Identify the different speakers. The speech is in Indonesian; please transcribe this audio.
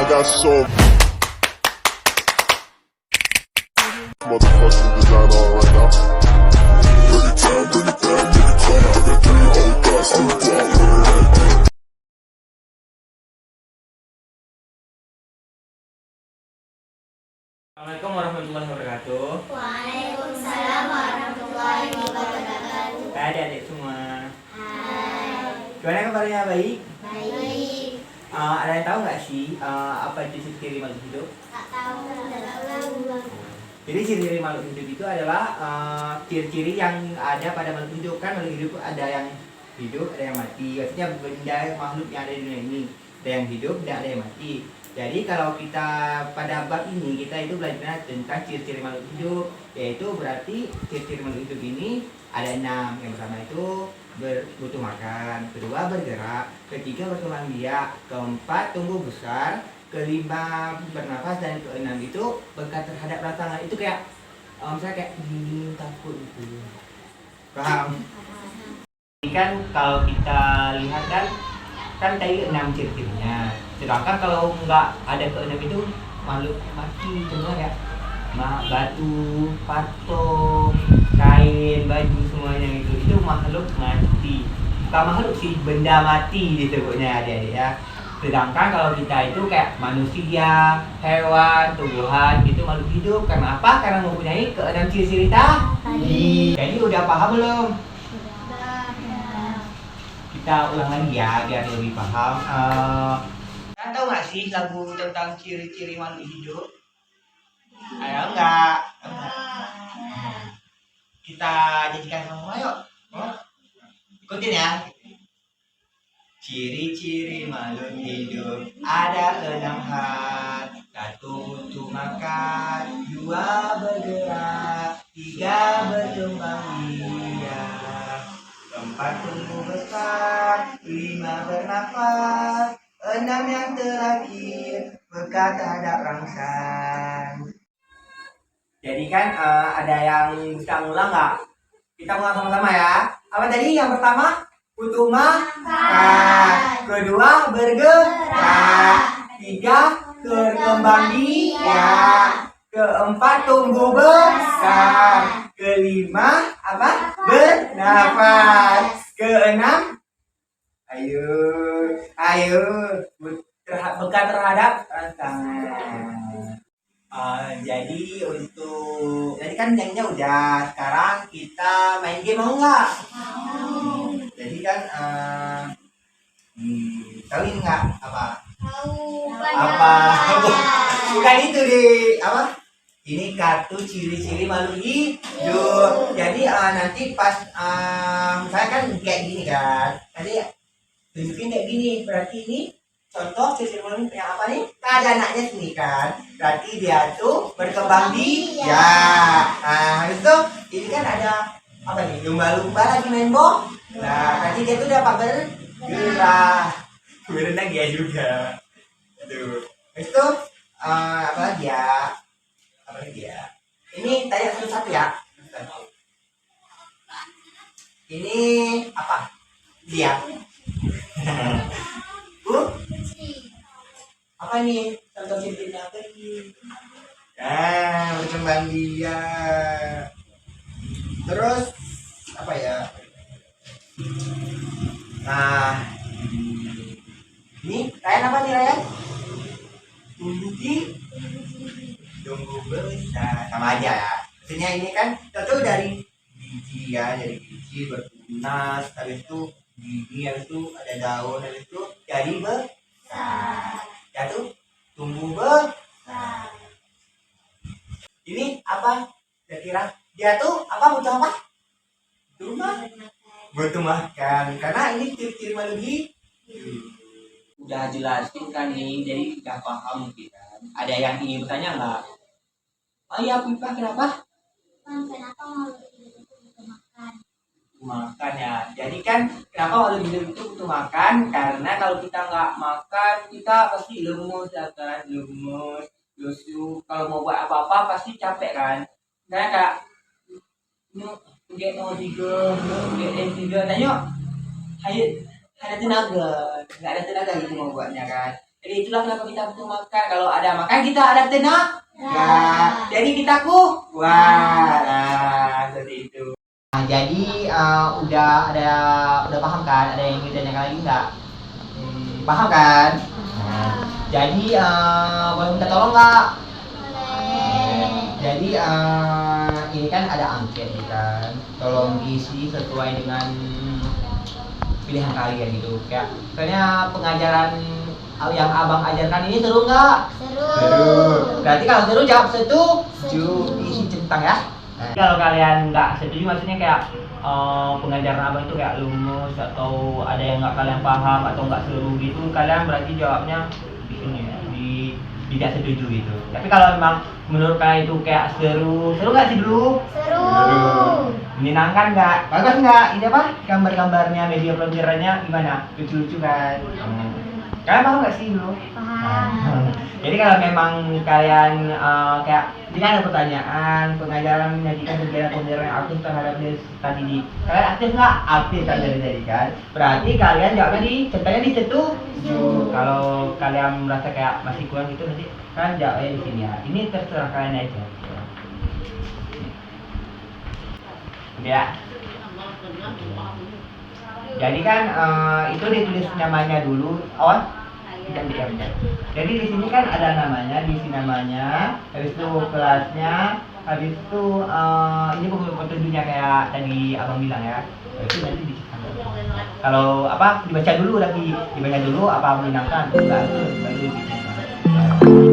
Speaker 1: I got so motherfucking design on right now. Bring it down, bring it down, bring it down. I got three old thoughts to the block.
Speaker 2: Assalamualaikum warahmatullahi wabarakatuh.
Speaker 3: Waalaikumsalam warahmatullahi wabarakatuh.
Speaker 2: Hai adik-adik semua.
Speaker 3: Hai.
Speaker 2: Gimana kabarnya, baik?
Speaker 3: Baik.
Speaker 2: Ada yang tahu nggak sih apa itu ciri-ciri makhluk hidup?
Speaker 3: Tak tahu.
Speaker 2: Jadi ciri-ciri makhluk hidup itu adalah ciri-ciri yang ada pada makhluk hidup. Kan makhluk hidup ada yang hidup, ada yang mati. Maksudnya benda makhluk yang ada di dunia ini, ada yang hidup dan ada yang mati. Jadi kalau kita pada bab ini kita itu belajar tentang ciri-ciri makhluk hidup, yaitu berarti ciri-ciri makhluk hidup ini ada 6. Yang pertama itu butuh makan, kedua bergerak, ketiga berkembang biak, keempat tumbuh besar, kelima bernafas, dan keenam itu peka terhadap rasa. Itu kayak misalnya kayak dingin, takut gitu. Paham? Ini kan kalau kita lihat kan tadi 6 ciri-cirinya. Sedangkan kalau nggak ada keenam itu makhluk mati semua ya. Batu, patung, kain, baju semuanya itu makhluk mati. Bukan makhluk sih, benda mati disebutnya adik-adik ya. Sedangkan kalau kita itu kayak manusia, hewan, tumbuhan itu makhluk hidup. Karena apa? Karena mempunyai keenam ciri-ciri tadi. Jadi udah paham belum? Kita ulang lagi ya biar lebih paham. Kalian tahu nggak sih lagu tentang ciri-ciri makhluk hidup? Ayo enggak? Kita jadikan sama yuk. Ikutin ya. Ciri-ciri makhluk hidup ada 6 hal. 1 untuk makan, 2 bergerak, 3 berkembang biak, 4 tumbuh besar, 5 bernafas, 6 yang terakhir peka terhadap rangsan. Jadi kan ada yang bisa ngulang nggak? Kita ngulang sama-sama ya. Apa tadi? Yang pertama butuh makan, kedua bergerak, 3 berkembang biak, keempat tumbuh besar, kelima apa? Bernafas, keenam ayo peka terhadap rangsangan. Jadi tadi kan nyanyinya udah, sekarang kita main game mau nggak? Mau. Jadi kan tahu ini nggak apa?
Speaker 3: Tahu.
Speaker 2: Apa? Bukan itu deh, apa? Ini kartu ciri-ciri makhluk hidup. Jadi nanti pas misalnya kan kayak gini kan, nanti tunjukin kayak gini, berarti ini contoh ciri makhluk yang apa nih? Ada anaknya sini kan, berarti dia tuh berkembang biak. Nah itu ini kan ada apa nih? Lumba-lumba lagi main bola. Nah berarti dia tuh dapat bergerak, berenang dia juga. Tuh itu apa lagi ya? Apa lagi ya? Ini tanya satu-satu ya. Ini apa? Dia. Apa nih? Contoh ciri-cirinya apa ini? Berkembang biak. Terus apa ya? Nah, ini Ryan apa nih Ryan? Tumbuh besar, sama aja ya. Maksudnya ini kan contoh dari biji ya, dari biji bertunas, habis itu gigi, habis itu ada daun, habis itu jadi besar. Ya tuh tumbuh besar. Ini apa? Kira-kira dia tuh apa, butuh apa? Butuh makan. Karena ini ciri-ciri makhluk hidup. Udah jelasin kan nih, jadi udah paham kita. Ada yang ingin bertanya nggak? Oh iya, Pipa, kenapa?
Speaker 3: Kenapa makhluk hidup itu butuh makan?
Speaker 2: Makan ya. Jadi kan kenapa makhluk hidup itu butuh makan? Karena kalau kita nggak makan, kita pasti lemus ya kan, lemus, lesu. Kalau mau buat apa-apa pasti capek kan. Saya kayak get nomor 3, get N3, tanya, ada tenaga, nggak ada tenaga gitu mau buatnya kan. Jadi itulah kenapa kita butuh makan. Kalau ada makan kita ada tenaga.
Speaker 3: Ya.
Speaker 2: Jadi kita kuat. Nah, seperti itu. Nah, jadi udah paham kan? Ada yang ingin ditanyakan lagi nggak? Paham kan? Nah, jadi boleh minta tolong nggak? Jadi ini kan ada angket nih kan, tolong diisi sesuai dengan pilihan kalian gitu. Kayak soalnya pengajaran yang abang ajarkan ini seru nggak? Seru. Berarti kalau seru jawab setuju, diisi centang ya. Nah, kalau kalian nggak setuju maksudnya kayak pengajaran abang itu kayak lumus atau ada yang nggak kalian paham atau nggak seru gitu, kalian berarti jawabnya di sini ya, di tidak setuju gitu. Tapi kalau memang menurut kalian itu kayak seru nggak sih dulu?
Speaker 3: Seru.
Speaker 2: Menyenangkan nggak? Bagus nggak? Ini apa? Gambar-gambarnya, media pelajarannya gimana? Lucu-lucu kan? Kalian paham nggak sih dulu?
Speaker 3: Paham.
Speaker 2: Jadi kalau memang kalian kayak jika ada pertanyaan pengajaran menyajikan kegiatan pembelajaran yang aktif terhadap tadi di kalian aktif nggak? Aktif kan dari tadi kan? Berarti kalian jawabnya centangnya di setuju. Kalau kalian merasa kayak masih kurang gitu nanti kan jawabnya di sini ya. Ini terserah kalian aja. Ya. Jadi kan itu ditulis namanya dulu. Dan diamkan. Jadi di sini kan ada namanya, diisi namanya, habis itu kelasnya, habis itu ini petunjuknya kayak tadi abang bilang ya. Itu nanti dicetak. Kalau apa dibaca dulu lagi, dibaca dulu apa menyenangkan, baru dicetak.